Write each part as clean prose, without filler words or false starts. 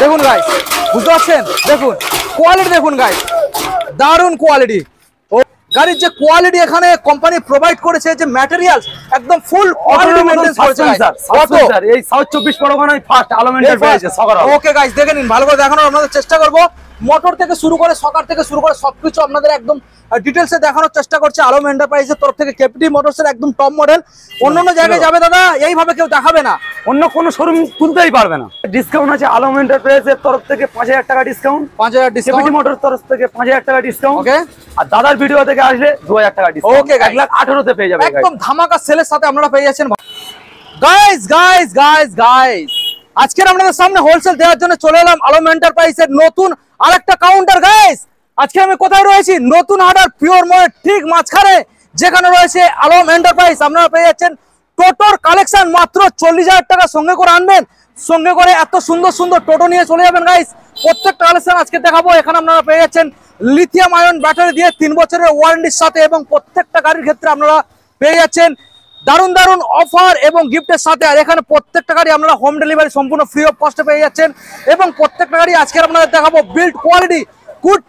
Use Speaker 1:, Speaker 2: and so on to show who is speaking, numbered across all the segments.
Speaker 1: দেখুন গাইস, বুঝতে পারছেন? দেখুন কোয়ালিটি, দেখুন গাইস, দারুণ কোয়ালিটি। ও গাড়ির যে কোয়ালিটি এখানে কোম্পানি প্রোভাইড করেছে, যে ম্যাটেরিয়ালস একদম ফুল কোয়ালিটি মেইনটেইন করেছে
Speaker 2: স্যার। এই সাউথ 24 পরগনায় ফার্স্ট আলোমেন্টার পেয়েছে সকালে।
Speaker 1: ওকে গাইস, দেখে নিন, ভালো করে দেখানোর আপনাদের চেষ্টা করব। মোটর থেকে শুরু করে সকার থেকে শুরু করে সবকিছু আপনাদের একদম ডিটেলসে দেখানোর চেষ্টা করছে আলম এন্টারপ্রাইজের তরফ থেকে। কেপিটি মোটরসের একদম টপ মডেল, অন্যান্য জায়গায় যাবে দাদা এইভাবে কেউ দেখাবে না,
Speaker 2: অন্য কোনো শোরুম তুলতেই পারবে না। ডিসকাউন্ট আছে আলম এন্টারপ্রাইজের তরফ থেকে 5000 টাকা ডিসকাউন্ট,
Speaker 1: 5000 ডিসকাউন্ট,
Speaker 2: কেপিটি মোটরস তরফ থেকে 5000 টাকা ডিসকাউন্ট।
Speaker 1: ওকে,
Speaker 2: আর দাদার ভিডিও থেকে আসলে 2000 টাকা ডিসকাউন্ট।
Speaker 1: ওকে,
Speaker 2: 1,18,000 তে পেয়ে যাবে।
Speaker 1: একদম ধামাকা সেলের সাথে আপনারা পেয়ে যাচ্ছেন। গাইস গাইস গাইস গাইস, আজকের আপনাদের সামনে হোলসেল দেওয়ার জন্য চলে এলাম আলম এন্টারপ্রাইজের নতুন আরেকটা কাউন্টার। গাইস আজকে আমি কোথায় রয়েছি? নতুন হাটার পিওর মোড়ের ঠিক মাঝখানে, যেখানে রয়েছে আলম এন্টারপ্রাইজ। আপনারা পেয়ে যাচ্ছেন টোটোর কালেকশন মাত্র 40,000 টাকা সঙ্গে করে আনবেন, সঙ্গে করে এত সুন্দর সুন্দর টোটো নিয়ে চলে যাবেন। গাইস প্রত্যেকটা কালেকশন আজকে দেখাবো। এখানে আপনারা পেয়ে যাচ্ছেন লিথিয়াম আয়ন ব্যাটারি দিয়ে 3 বছরের ওয়ারেন্টির সাথে, এবং প্রত্যেকটা গাড়ির ক্ষেত্রে আপনারা পেয়ে যাচ্ছেন দারুণ দারুণ অফার এবং গিফটের সাথে। আর এখানে প্রত্যেকটা গাড়ি আপনারা হোম ডেলিভারি সম্পূর্ণ ফ্রি অফ কস্টে পেয়ে যাচ্ছেন। এবং প্রত্যেকটা গাড়ি আজকে আপনাদের দেখাবো বিল্ড কোয়ালিটি গুড,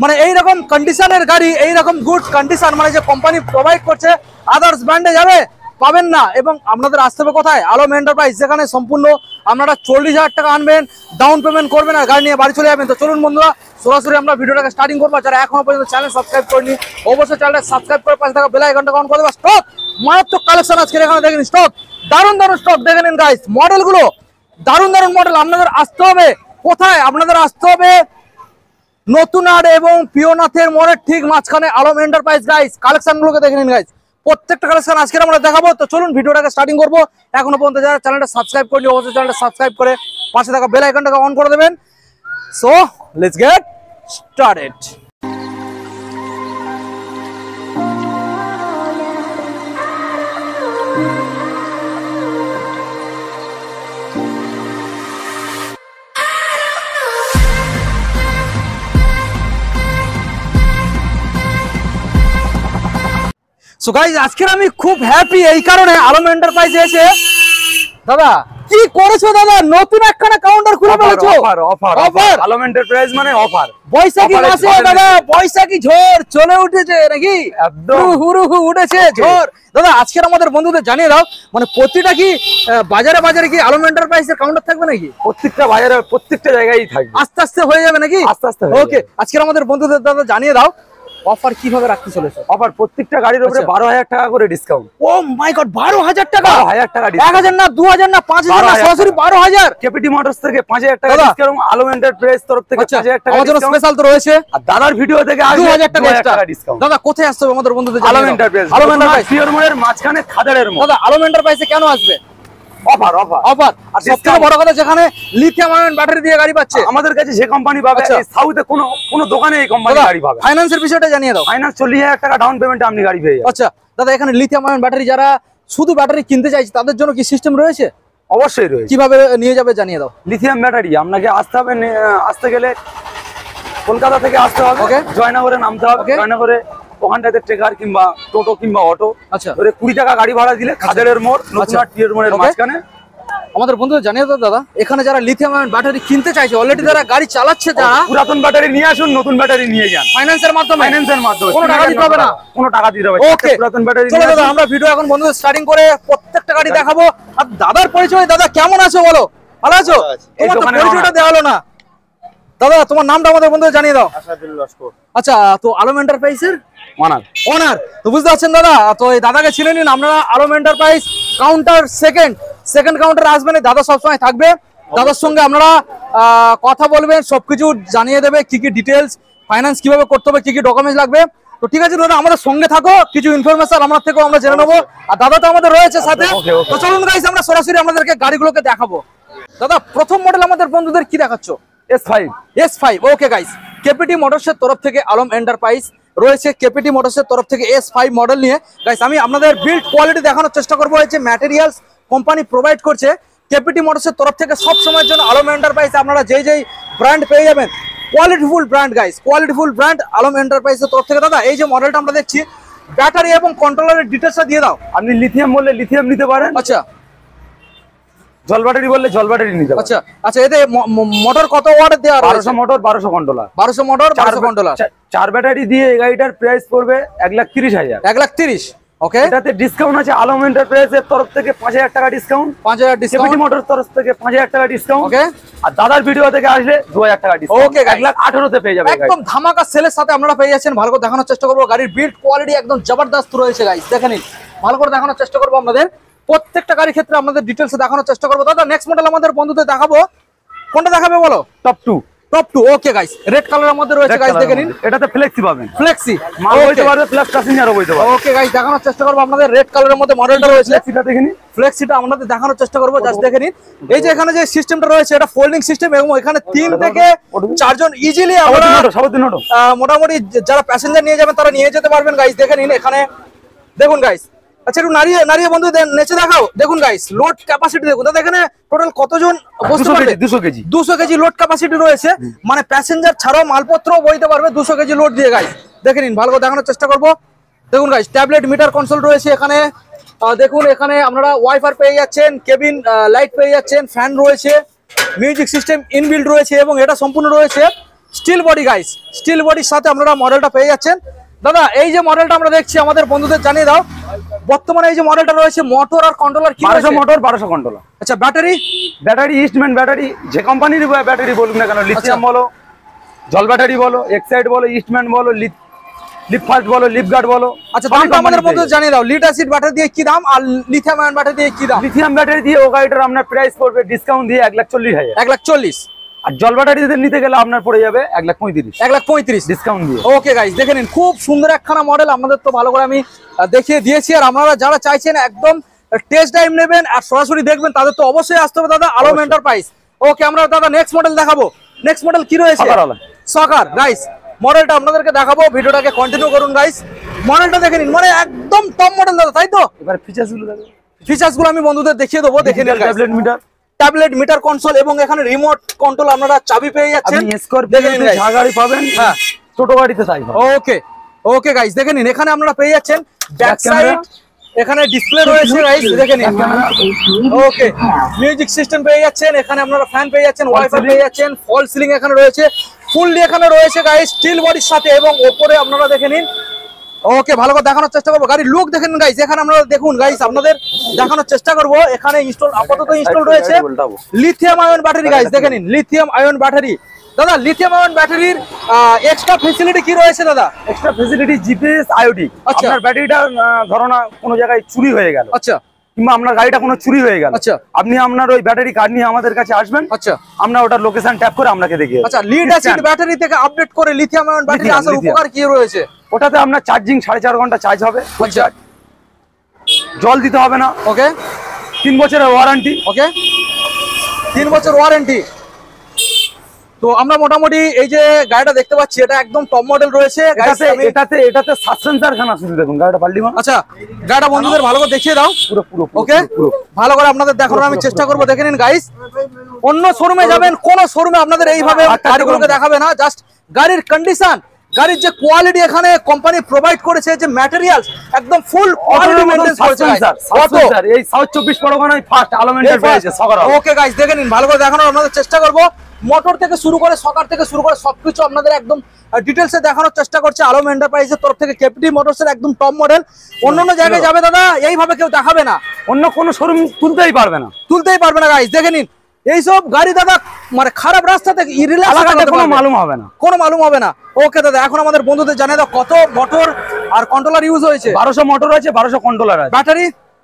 Speaker 1: মানে এইরকম কন্ডিশনের গাড়ি, এইরকম গুড কন্ডিশন মানে যে কোম্পানি প্রোভাইড করছে, আদার্স ব্র্যান্ডে যাবে পাবেন না। এবং আপনাদের আসতে হবে কোথায়? আলম এন্টারপ্রাইজ, যেখানে সম্পূর্ণ আপনারা 40,000 টাকা আনবেন, ডাউন পেমেন্ট করবেন আর গাড়ি নিয়ে বাড়ি চলে যাবেন। তো চলুন বন্ধুরা, সরাসরি আমরা ভিডিওটাকে স্টার্টিং করবো। যারা এখনো পর্যন্ত চ্যানেল সাবস্ক্রাইব করেনি, অবশ্যই চ্যানেলটা সাবস্ক্রাইব করে পাশে থাকা বেল আইকনটা অন করে দেবা। স্টক মারাত্মক কালেকশন আজকে এখানে দেখে নিন, স্টক দারুণ দারুণ স্টক দেখে নিন গাইস। মডেলগুলো দারুণ দারুণ মডেল। আপনাদের আসতে হবে কোথায়? আপনাদের আসতে হবে নতুন হাট এবং পিওনাথের মোড়ের ঠিক মাঝখানে আলম এন্টারপ্রাইজ। গাইস কালেকশনগুলোকে দেখে নিন গাইস, প্রত্যেকটা কালেকশন আজকে আমরা দেখাবো। তো চলুন ভিডিওটাকে স্টার্টিং করবো। এখনো পর্যন্ত যারা চ্যানেলটা সাবস্ক্রাইব করেনি, অবশ্যই চ্যানেলটা সাবস্ক্রাইব করে পাশে থাকা বেল আইকনটাকে অন করে দেবেন। So let's get started. So guys আজকে আমি খুব হ্যাপি এই কারণে, আলম এন্টারপ্রাইজে এসে দাদা কি করেছো দাদা? নতুন একখানা কাউন্টার খুলে ফেলেছো।
Speaker 2: অফার আলম এন্টারপ্রাইজ মানে অফার।
Speaker 1: বৈশাখী মাসে দাদা বৈশাখী ঝড় চলে উঠেছে নাকি? একদম হুরু উঠেছে ঝড়। দাদা আজকের আমাদের বন্ধুদের জানিয়ে দাও, মানে প্রতিটা কি বাজারে বাজারে কি আলম এন্টারপ্রাইজের কাউন্টার থাকবে নাকি?
Speaker 2: প্রত্যেকটা বাজারে প্রত্যেকটা জায়গায় থাকবে,
Speaker 1: আস্তে আস্তে হয়ে যাবে নাকি?
Speaker 2: আস্তে আস্তে।
Speaker 1: ওকে, আজকের আমাদের বন্ধুদের দাদা জানিয়ে দাও অফার কিভাবে রাখতে চলেছে।
Speaker 2: অফার প্রত্যেকটা গাড়ির উপরে 12,000 টাকা করে ডিসকাউন্ট।
Speaker 1: ও মাই গড, 12,000 টাকা!
Speaker 2: 12,000 টাকা,
Speaker 1: 1,000 না 2,000 না 5,000 না, সরাসরি 12,000।
Speaker 2: কেপিটি মোটরস থেকে 5,000 টাকা ডিসকাউন্ট, আলম এন্টারপ্রাইজ তরফ থেকে 5,000 টাকা
Speaker 1: আমাদের স্পেশাল তো রয়েছে।
Speaker 2: আর দাদার ভিডিও থেকে
Speaker 1: 2,000 টাকা
Speaker 2: ডিসকাউন্ট।
Speaker 1: দাদা কোথায় আসতে হবে আমাদের বন্ধুদের?
Speaker 2: Alam enterprise,
Speaker 1: Alam enterprise
Speaker 2: pure মোড়ের মাঝখানে খাদারের মোড়।
Speaker 1: দাদা আলম এন্টারপ্রাইজে কেন আসবে?
Speaker 2: Offer offer
Speaker 1: offer. আর সবথেকে বড় কথা, যেখানে লিথিয়াম আয়ন ব্যাটারি দিয়ে গাড়ি পাচ্ছে
Speaker 2: আমাদের কাছে, যে কোম্পানি পাবে সাউথে কোনো দোকানে এই কোম্পানি গাড়ি পাবে।
Speaker 1: ফাইন্যান্সের বিষয়টা জানিয়ে দাও।
Speaker 2: ফাইন্যান্স 40,000 টাকা ডাউন পেমেন্টে আপনি গাড়ি পেয়ে যাবেন।
Speaker 1: আচ্ছা দাদা, এখানে লিথিয়াম আয়ন ব্যাটারি যারা শুধু ব্যাটারি কিনতে চাইছে তাদের জন্য কি সিস্টেম রয়েছে?
Speaker 2: অবশ্যই রয়েছে।
Speaker 1: কিভাবে নিয়ে যাবে জানিয়ে দাও।
Speaker 2: লিথিয়াম ব্যাটারি আপনাকে আসতে গেলে কলকাতা থেকে আসতে হবে, জয়নগরে নামতে হবে। জয়নগরে ওখানটাতে ট্রেকার কিংবা টোটো কিংবা অটো,
Speaker 1: আচ্ছা,
Speaker 2: ধরে 20 টাকা গাড়ি ভাড়া দিলে খাদেরের মোড়, নতুন হাট পিওর মোড়ের মাঝখানে।
Speaker 1: আমাদের বন্ধুদের জানিয়ে দাও দাদা, এখানে যারা লিথিয়াম আয়ন ব্যাটারি কিনতে চাইছে, অলরেডি যারা গাড়ি চালাচ্ছে, যারা
Speaker 2: পুরাতন ব্যাটারি নিয়ে আসুন, নতুন ব্যাটারি নিয়ে যান
Speaker 1: ফাইন্যান্সের মাধ্যমে। কোনো টাকা দিতে হবে না,
Speaker 2: কোনো টাকা দিতে হবে।
Speaker 1: ওকে,
Speaker 2: পুরাতন ব্যাটারি
Speaker 1: চলো দাদা আমরা ভিডিও এখন বন্ধুদের স্টার্টিং করে প্রত্যেকটা গাড়ি দেখাবো। আর দাদার পরিচয়, দাদা কেমন আছো বলো? ভালো আছো? তোমার তো পরিচয়টা দেওয়া হলো না দাদা, তোমার নামটা আমাদের বন্ধুদের জানিয়ে দাও। আচ্ছা, তো আলম এন্টারপ্রাইজের ওনার তো বুঝতে পারছেন দাদা। তো এই দাদাকে চিনে নিন আপনারা। আলম এন্টারপ্রাইজ কাউন্টার সেকেন্ড কাউন্টারে আসবেন, দাদা সবসময় থাকবে। দাদার সঙ্গে আপনারা কথা বলবেন, সবকিছু জানিয়ে দেবে, কি কি ডিটেলস, ফাইন্যান্স কিভাবে করতে হবে, কি কি ডকুমেন্টস লাগবে। তো ঠিক আছে দাদা, আমাদের সঙ্গে থাকো, কিছু ইনফরমেশন আমার থেকেও আমরা জেনে নেবো। আর দাদা তো আমাদের রয়েছে সাথে। তো চলুন গাইস আমরা সরাসরি আপনাদেরকে গাড়িগুলোকে দেখাবো। দাদা প্রথম মডেল আমাদের বন্ধুদের কি দেখাচ্ছ? S5। ওকে গাইস, কেপিটি মোটরসের তরফ থেকে আলম এন্টারপ্রাইজ রয়েছে, কেপিটি মোটরসের তরফ থেকে S5 মডেল নিয়ে। গাইস আমি আপনাদের বিল্ড কোয়ালিটি দেখানোর চেষ্টা করবো। এই যে ম্যাটেরিয়ালস কোম্পানি প্রোভাইড করছে কেপিটি মোটরসের তরফ থেকে, সব সময়ের জন্য আলম এন্টারপ্রাইজ আপনারা যেই ব্র্যান্ড পেয়ে যাবেন, কোয়ালিটিফুল ব্র্যান্ড গাইস, কোয়ালিটিফুল ব্র্যান্ড আলম এন্টারপ্রাইজের তরফ থেকে। দাদা এই যে মডেলটা আমরা দেখছি, ব্যাটারি এবং কন্ট্রোলারের ডিটেলসটা দিয়ে দাও।
Speaker 2: আপনি লিথিয়াম বললে লিথিয়াম নিতে পারেন।
Speaker 1: আচ্ছা,
Speaker 2: জল ব্যাটারি বললে জল ব্যাটারি নিতে পারবেন।
Speaker 1: আচ্ছা আচ্ছা, এতে মোটর কত ওয়াটের দেওয়া রয়েছে?
Speaker 2: 1200 motor 1200 controller.
Speaker 1: 1200 motor 1200 controller.
Speaker 2: 4 battery দিয়ে এই গাড়িটার প্রাইস পড়বে 1,30,000।
Speaker 1: 1,30,000। ওকে,
Speaker 2: এটাতে ডিসকাউন্ট আছে আলম এন্টারপ্রাইজের তরফ থেকে 5000 টাকা ডিসকাউন্ট,
Speaker 1: 5000 ডিসকাউন্ট,
Speaker 2: কেপিটি মোটরস তরফ থেকে 5000 টাকা ডিসকাউন্ট।
Speaker 1: ওকে,
Speaker 2: আর দাদার ভিডিও থেকে আসলে 2000 টাকা ডিসকাউন্ট।
Speaker 1: ওকে,
Speaker 2: 1,18,000 তে পেয়ে যাবে।
Speaker 1: একদম ধামাকা সেলের সাথে আপনারা পেয়ে যাচ্ছেন। ভালো করে দেখানোর চেষ্টা করবো, গাড়ির বিল্ড কোয়ালিটি একদম জবরদস্ত রয়েছে গাইস, দেখে নিন। ভালো করে দেখানোর চেষ্টা করবো আপনাদের, প্রত্যেকটা গাড়ির ক্ষেত্রে আমাদের ডিটেলসে দেখানোর চেষ্টা করবো। দাদা নেক্সট মডেল আমাদের বন্ধুদের দেখাবো, কোনটা দেখাবে বলো?
Speaker 2: Top 2।
Speaker 1: Top 2। Okay guys, red কালারের মধ্যে রয়েছে গাইস, দেখে নিন।
Speaker 2: এটাতে ফ্লেক্সি পাবেন,
Speaker 1: ফ্লেক্সি
Speaker 2: মাল হইতে পারবে প্লাস প্যাসেঞ্জারও হইতে পারবে।
Speaker 1: ওকে গাইস, দেখানোর চেষ্টা করবো আপনাদের রেড কালারের মধ্যে মডেলটা রয়েছে।
Speaker 2: সেটা দেখে নিন,
Speaker 1: ফ্লেক্সিটা আমাদের দেখানোর চেষ্টা করবো, জাস্ট দেখে নিন। এই যে এখানে যে সিস্টেমটা রয়েছে এটা ফোল্ডিং সিস্টেম, এবং এখানে 3 থেকে 4 জন ইজিলি আমরা মোটামুটি যারা প্যাসেঞ্জার নিয়ে যাবেন তারা নিয়ে যেতে পারবেন গাইস, দেখে নিন। এখানে দেখুন গাইস, আচ্ছা একটু নাড়িয়ে বন্ধু নেচে দেখাও। দেখুন গাইস, লোড ক্যাপাসিটি দেখুন দাদা, এখানে টোটাল কতজন বসতে পারবে? 200 কেজি লোড ক্যাপাসিটি রয়েছে, মানে প্যাসেঞ্জার ছাড়াও মালপত্রও বইতে পারবে 200 কেজি লোড দিয়ে গাইস, দেখে নিন। ভালো করে দেখানোর চেষ্টা করবো। দেখুন গাইস, ট্যাবলেট মিটার কনসোল রয়েছে এখানে। দেখুন এখানে আপনারা ওয়াইফাই পেয়ে যাচ্ছেন, কেবিন লাইট পেয়ে যাচ্ছেন, ফ্যান রয়েছে, মিউজিক সিস্টেম ইনবিল্ড রয়েছে, এবং এটা সম্পূর্ণ রয়েছে স্টিল বডি গাইস। স্টিল বডির সাথে আপনারা মডেলটা পেয়ে যাচ্ছেন। দাদা এই যে মডেলটা আমরা দেখছি, আমাদের বন্ধুদের জানিয়ে দাও, বর্তমানে এই যে মডেলটা রয়েছে মোটর আর কন্ট্রোলার কি?
Speaker 2: 1200 মোটর 1200 কন্ট্রোলার।
Speaker 1: আচ্ছা, ব্যাটারি
Speaker 2: ইস্টম্যান ব্যাটারি, যে কোম্পানির ব্যাটারি বলুন না কেন, লিথিয়াম বলো, জল ব্যাটারি বলো, এক্সাইড বলো, ইস্টম্যান বলো, লিপ ফাস্ট বলো, লিপ গার্ড বলো।
Speaker 1: আচ্ছা, দামটা আমাদের বন্ধুদের জানিয়ে দাও, লিড অ্যাসিড ব্যাটারি দিয়ে কি দাম আর লিথিয়াম আয়ন ব্যাটারি দিয়ে কি দাম?
Speaker 2: লিথিয়াম ব্যাটারি দিয়ে ও গাড়িটার আপনার প্রাইস পড়বে ডিসকাউন্ট দিয়ে 1,40,000।
Speaker 1: 1,40,000।
Speaker 2: আর জল ব্যাটারি নিতে গেলে আপনার পড়ে যাবে 1,35,000।
Speaker 1: 1,35,000
Speaker 2: ডিসকাউন্ট দিয়ে।
Speaker 1: ওকে গাইস, দেখে নিন, খুব সুন্দর একখানা মডেল আমাদের তো ভালো করে আমি দেখিয়ে দিয়েছি। আর আপনারা যারা চাইছেন একদম টেস্ট ড্রাইভ নেবেন আর সরাসরি দেখবেন, তাদের তো অবশ্যই আসতে হবে দাদা আলম এন্টারপ্রাইজ। ওকে, আমরা দাদা নেক্সট মডেল দেখাবো। নেক্সট মডেল কি রয়েছে? সকার গাইস, মডেলটা আপনাদেরকে দেখাবো, ভিডিওটাকে কন্টিনিউ করুন গাইস। মডেলটা দেখে নিন, মানে একদম টপ মডেল দাদা, তাই তো?
Speaker 2: এবার ফিচারসগুলো দেখো।
Speaker 1: ফিচারসগুলো আমি বন্ধুদের দেখিয়ে দেবো, দেখে নিন। ট্যাবলেট মিটার কনসোল, এবং এখানে রিমোট কন্ট্রোল আপনারা চাবি পেয়ে যাচ্ছেন।
Speaker 2: দেখে নিন গাড়ি পাবেন, হ্যাঁ ছোট গাড়িতে তাই।
Speaker 1: ওকে ওকে গাইস, দেখে নিন, এখানে আপনারা পেয়ে যাচ্ছেন ব্যাক সাইড, এখানে ডিসপ্লে রয়েছে গাইস, দেখে নিন। ওকে, মিউজিক সিস্টেম পেয়ে যাচ্ছেন, এখানে আপনারা ফ্যান পেয়ে যাচ্ছেন, ওয়াইফাই পেয়ে যাচ্ছেন, ফল সিলিং এখানে রয়েছে, ফুললি এখানে রয়েছে গাইস স্টিল বডির সাথে, এবং উপরে আপনারা দেখে নিন। ওকে, ভালো করে দেখানোর চেষ্টা করবো, গাড়ির লুক দেখেন গাইস। এখানে আপনারা দেখুন গাইস, আপনাদের দেখানোর চেষ্টা করবো। এখানে আপাতত ইনস্টল রয়েছে লিথিয়াম আয়ন ব্যাটারি গাইস, দেখে নিন, লিথিয়াম আয়ন ব্যাটারি। দাদা লিথিয়াম আয়ন ব্যাটারির এক্সট্রা ফ্যাসিলিটি কি রয়েছে দাদা?
Speaker 2: Extra facility GPS IoT. আপনার ব্যাটারিটা ধরো না কোনো জায়গায় চুরি হয়ে গেল,
Speaker 1: আচ্ছা,
Speaker 2: কিংবা আপনার গাড়িটা কোনো চুরি হয়ে গেল,
Speaker 1: আচ্ছা,
Speaker 2: আপনি আপনার ওই ব্যাটারি কার্ড নিয়ে আমাদের কাছে আসবেন,
Speaker 1: আচ্ছা,
Speaker 2: আমরা ওটার লোকেশন ট্যাপ করে আপনাকে দেখিয়ে।
Speaker 1: আচ্ছা, লিড অ্যাসিড ব্যাটারি থেকে আপডেট করে লিথিয়াম আয়ন ব্যাটারি আসার উপকার কি রয়েছে?
Speaker 2: ওটাতে আপনার চার্জিং 4.5 ঘন্টা চার্জ হবে, জল দিতে হবে না।
Speaker 1: ওকে,
Speaker 2: 3 বছরের ওয়ারেন্টি।
Speaker 1: ওকে, 3 বছর ওয়ারেন্টি। তো আমরা মোটামুটি এই যে গাড়িটা দেখতে পাচ্ছি, এটা একদম টপ মডেল রয়েছে।
Speaker 2: এটাতে সাসপেন্সার খান আছে, দেখুন গাড়িটা পাল্টি মার।
Speaker 1: আচ্ছা, গাড়িটা বন্ধুদের ভালো করে দেখিয়ে দাও পুরো। ওকে, ভালো করে আপনাদের দেখানোর আমি চেষ্টা করবো, দেখে নিন গাইস। অন্য শোরুমে যাবেন, কোন শোরুমে আপনাদের এইভাবে গাড়িগুলোকে দেখাবে না, জাস্ট গাড়ির কন্ডিশন, গাড়ির যে কোয়ালিটি এখানে কোম্পানি প্রোভাইড করেছে, যে ম্যাটেরিয়ালস একদম ফুল কোয়ালিটি মেইনটেইন করেছে গাইস।
Speaker 2: এই সাউথ 24 পরগনায় ফার্স্ট আলম এন্টারপ্রাইজ সকার।
Speaker 1: ওকে গাইস, দেখে নিন, ভালো করে দেখানোর আপনাদের চেষ্টা করব। মোটর থেকে শুরু করে সকার থেকে শুরু করে সবকিছু আপনাদের একদম ডিটেইলসে দেখানোর চেষ্টা করছে আলম এন্টারপ্রাইজের তরফ থেকে। কেপিটি মোটরসের একদম টপ মডেল, অন্যান্য জায়গায় যাবে দাদা এইভাবে কেউ দেখাবে না,
Speaker 2: অন্য কোনো শোরুম তুলতেই পারবে না গাইস। দেখে নিন, এইসব গাড়ি দাদা মানে খারাপ রাস্তা থেকে কোনো মালুম হবে না। ওকে দাদা, এখন আমাদের বন্ধুদের জানিয়ে দাও কত মোটর আর কন্ট্রোলার ইউজ হয়েছে। 1200 মোটর আছে, 1200 কন্ট্রোলার আছে।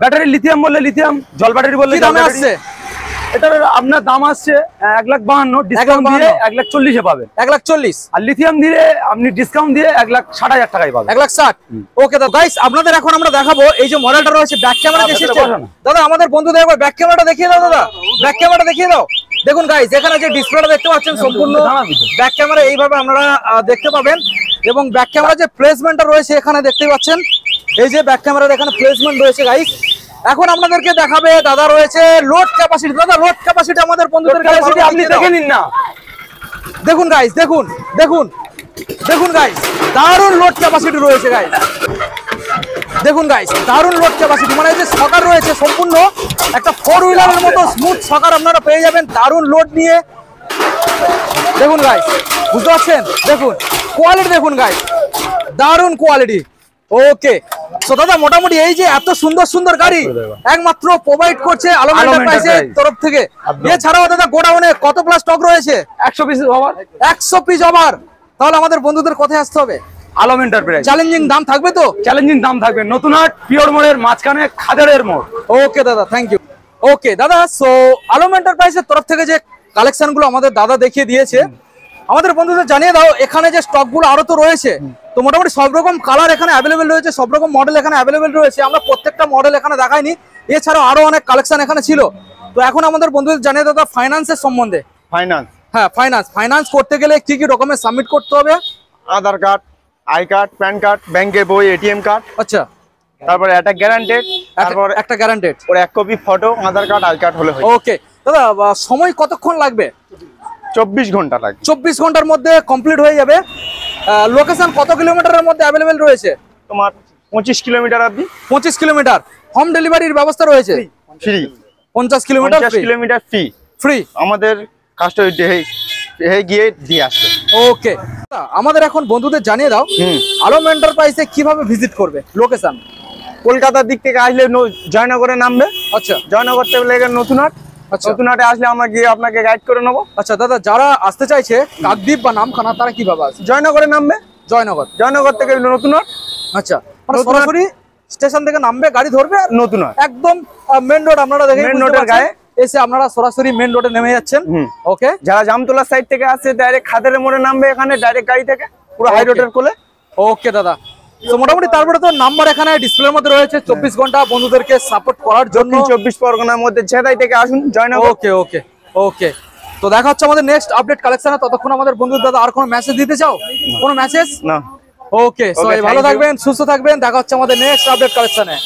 Speaker 2: ব্যাটারি লিথিয়াম বললে লিথিয়াম, জল ব্যাটারি বললে
Speaker 1: কি দামে আসছে?
Speaker 2: এটার আপনার দাম আসছে 1,52,000, ডিসকাউন্ট দিয়ে 1,40,000 পাবে।
Speaker 1: 1,40,000,
Speaker 2: আর লিথিয়াম দিয়ে আপনি ডিসকাউন্ট দিয়ে 1,60,000 টাকায় পাবেন।
Speaker 1: 1,60,000। ওকে দাদা, গাইস আপনাদের এখন আমরা দেখাবো এই যে মডেলটা রয়েছে ব্যাক ক্যামেরা যে সিস্টেম। দাদা আমাদের বন্ধুদের একবার ব্যাক ক্যামেরাটা দেখিয়ে দাও দাদা, ব্যাক ক্যামেরাটা দেখিয়ে দাও। দেখুন গাইস, এখানে যে ডিসপ্লেটা দেখতে পাচ্ছেন সম্পূর্ণ ব্যাক ক্যামেরা এইভাবে আপনারা দেখতে পাবেন, এবং ব্যাক ক্যামেরা যে প্লেসমেন্টটা রয়েছে এখানে দেখতে পাচ্ছেন, এই যে ব্যাক ক্যামেরার এখানে প্লেসমেন্ট রয়েছে গাইস। এখন আপনাদেরকে দেখাবে দাদা রয়েছে লোড ক্যাপাসিটি। দাদা লোড ক্যাপাসিটি আমাদের বন্ধুদের
Speaker 2: আপনি দেখে নিন না।
Speaker 1: দেখুন গাইস, দেখুন গাইস, দারুণ লোড ক্যাপাসিটি রয়েছে গাইস। দেখুন গাইস, দারুণ লোড ক্যাপাসিটি, মানে এই যে সকার রয়েছে সম্পূর্ণ একটা 4 হুইলারের মতো স্মুথ সকার আপনারা পেয়ে যাবেন দারুণ লোড নিয়ে। দেখুন গাইস, বুঝতে পারছেন, দেখুন কোয়ালিটি, দেখুন গাইস দারুণ কোয়ালিটি। ওকে, তো দাদা মোটামুটি এই যে এত সুন্দর সুন্দর গাড়ি একমাত্র প্রোভাইড করছে আলম এন্টারপ্রাইজের তরফ থেকে। এছাড়াও দাদা গোডাউনে কত প্লাস স্টক রয়েছে?
Speaker 2: 100 পিস ওভার।
Speaker 1: 100 piece over. তাহলে আমাদের বন্ধুদের কোথায় আসতে হবে?
Speaker 2: আলম এন্টারপ্রাইজ।
Speaker 1: চ্যালেঞ্জিং দাম থাকবে তো?
Speaker 2: চ্যালেঞ্জিং দাম থাকবে। নতুন হাট পিওর মোড়ের মাঝখানে খাদারের মোড়।
Speaker 1: ওকে দাদা, থ্যাংক ইউ। ওকে দাদা, সো আলম এন্টারপ্রাইজের তরফ থেকে যে কালেকশন গুলো আমাদের দাদা দেখিয়ে দিয়েছে, আমাদের বন্ধুদের জানিয়ে দাও এখানে যে স্টক গুলো আরো তো রয়েছে। তো মোটামুটি সব রকম কালার এখানে অ্যাভেলেবেল রয়েছে, সব রকম মডেল এখানে অ্যাভেলেবেল রয়েছে। আমরা প্রত্যেকটা মডেল এখানে দেখাইনি, এছাড়াও আরো অনেক কালেকশন এখানে ছিল। তো এখন আমাদের বন্ধুদের জানিয়ে দাও দাদা ফাইন্যান্সের সম্বন্ধে।
Speaker 3: ফাইন্যান্স,
Speaker 1: হ্যাঁ, ফাইন্যান্স করতে গেলে কি কি ডকুমেন্ট সাবমিট করতে হবে?
Speaker 3: Aadhaar card, I card, PAN card, ব্যাংকের বই, এটিএম কার্ড,
Speaker 1: আচ্ছা,
Speaker 3: তারপরে একটা গ্যারান্টেড, তারপর
Speaker 1: একটা guaranteed,
Speaker 3: or 1 copy photo, Aadhaar card, I card হলে হয়।
Speaker 1: ওকে দাদা, সময় কতক্ষণ লাগবে?
Speaker 3: 24 ঘন্টা লাগে।
Speaker 1: 24 ঘন্টার মধ্যে কমপ্লিট হয়ে যাবে। লোকেশন কত কিলোমিটারের মধ্যে অ্যাভেলেবেল রয়েছে?
Speaker 3: তোমার 25 কিলোমিটার অবধি
Speaker 1: 25 কিলোমিটার। হোম ডেলিভারির ব্যবস্থা রয়েছে?
Speaker 3: Free.
Speaker 1: 50 kilometre
Speaker 3: 50 kilometre free.
Speaker 1: Free.
Speaker 3: আমাদের কাস্টমার গিয়ে দিয়ে আসবে।
Speaker 1: ওকে, আমাদের এখন বন্ধুদের জানিয়ে দাও আলম এন্টারপ্রাইজে কিভাবে ভিজিট করবে। লোকেশন
Speaker 3: কলকাতার দিক থেকে আসলে জয়নগরে নামবে।
Speaker 1: আচ্ছা,
Speaker 3: জয়নগর থেকে লেগে নতুন হাট।
Speaker 1: আচ্ছা,
Speaker 3: নতুন হাটে আসলে আমরা গিয়ে আপনাকে গাইড করে নেবো।
Speaker 1: আচ্ছা দাদা, যারা আসতে চাইছে কাকদ্বীপ বা নামখানা তারা কিভাবে আসবে?
Speaker 3: জয়নগরে নামবে। জয়নগর থেকে নতুন হাট।
Speaker 1: আচ্ছা, মানে
Speaker 3: নতুন হাট।
Speaker 1: সরাসরি স্টেশন থেকে নামবে, গাড়ি ধরবে আর
Speaker 3: নতুন হাট
Speaker 1: একদম মেন রোড, আপনারা দেখে
Speaker 3: মেন রোডের গায়ে
Speaker 1: এসে আপনারা সরাসরি মেন রোডে নেমে যাচ্ছেন। ওকে,
Speaker 3: যারা জামতলা সাইড থেকে আসছে ডাইরেক্ট খাদারের মোড়ে নামবে, এখানে ডাইরেক্ট গাড়ি থেকে পুরো হাই রোডের কোলে।
Speaker 1: ওকে দাদা, তো মোটামুটি তারপরে তো নাম্বার এখানে ডিসপ্লের মধ্যে রয়েছে 24 ঘন্টা বন্ধুদেরকে সাপোর্ট করার জন্য।
Speaker 3: 24 পরগনার মধ্যে ছেদাই থেকে আসুন জয়নগর।
Speaker 1: ওকে ওকে ওকে, তো দেখা হচ্ছে আমাদের নেক্সট আপডেট কালেকশনে। ততক্ষণ আমাদের বন্ধুদের দাদা আর কোনো মেসেজ দিতে চাও? কোনো মেসেজ
Speaker 3: না।
Speaker 1: ওকে, সবাই ভালো থাকবেন, সুস্থ থাকবেন, দেখা হচ্ছে আমাদের নেক্সট আপডেট কালেকশনে।